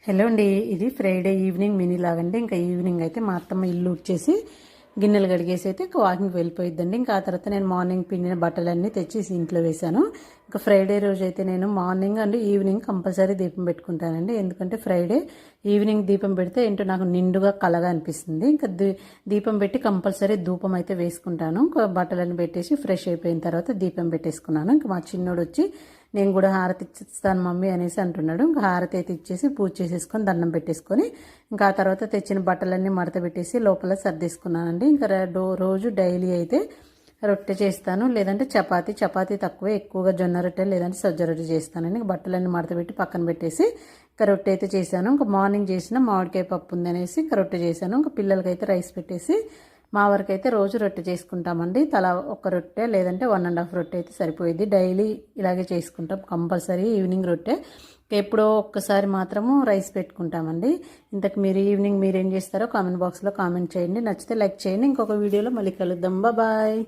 Hello అండి, ఇది Friday evening mini లాగండి. ఇంకా ఈవినింగ్ అయితే మా అత్తమ్మ ఇల్లు ఉడ్చేసి గిన్నెలు కడిగేసి అయితే వాకింగ్కి వెళ్ళిపోయిద్దండి. ఇంకా ఆ తర్వాత నేను మార్నింగ్ పిండిన బట్టలన్నీ తెచ్చేసి ఇంట్లో వేశాను. ఇంకా ఫ్రైడే రోజు అయితే నేను మార్నింగ్ అండ్ ఈవినింగ్ కంపల్సరీ దీపం పెట్టుకుంటానండి. ఎందుకంటే ఫ్రైడే ఈవినింగ్ దీపం పెడితే ఏంటో నాకు నిండుగా కలగా అనిపిస్తుంది. ఇంకా దీపం పెట్టి కంపల్సరీ ధూపం అయితే వేసుకుంటాను. ఇంకా బట్టలన్నీ పెట్టేసి ఫ్రెష్ అయిపోయిన తర్వాత దీపం పెట్టేసుకున్నాను. ఇంకా మా చిన్నోడు వచ్చి నేను కూడా హారతి ఇచ్చిస్తాను మమ్మీ అనేసి అంటున్నాడు. ఇంకా హారతి అయితే ఇచ్చేసి పూజ చేసేసుకొని దండం పెట్టేసుకొని ఇంకా ఆ తర్వాత తెచ్చిన బట్టలన్నీ మడత పెట్టేసి లోపల సర్దేసుకున్నానండి. ఇంకా రోజు డైలీ అయితే రొట్టె చేస్తాను, లేదంటే చపాతీ తక్కువే, ఎక్కువగా జొన్న రొట్టె లేదంటే సజ్జ రొట్టె చేస్తానండి. ఇంకా బట్టలన్నీ మడత పెట్టి పక్కన పెట్టేసి ఇంకా రొట్టె అయితే చేశాను. ఇంకా మార్నింగ్ చేసిన మామిడికాయ పప్పు ఉందనేసి ఇంకా రొట్టె చేశాను. ఇంకా పిల్లలకైతే రైస్ పెట్టేసి మా వరకు అయితే రోజు రొట్టె చేసుకుంటామండి. తలా ఒక రొట్టె లేదంటే 1.5 రొట్టె అయితే సరిపోయింది. డైలీ ఇలాగే చేసుకుంటాం కంపల్సరీ ఈవినింగ్ రొట్టె. ఎప్పుడో ఒక్కసారి మాత్రము రైస్ పెట్టుకుంటామండి. ఇంతకు మీరు ఈవినింగ్ మీరేం చేస్తారో కామెంట్ బాక్స్లో కామెంట్ చేయండి. నచ్చితే లైక్ చేయండి. ఇంకొక వీడియోలో మళ్ళీ కలుద్దాం. బాయ్.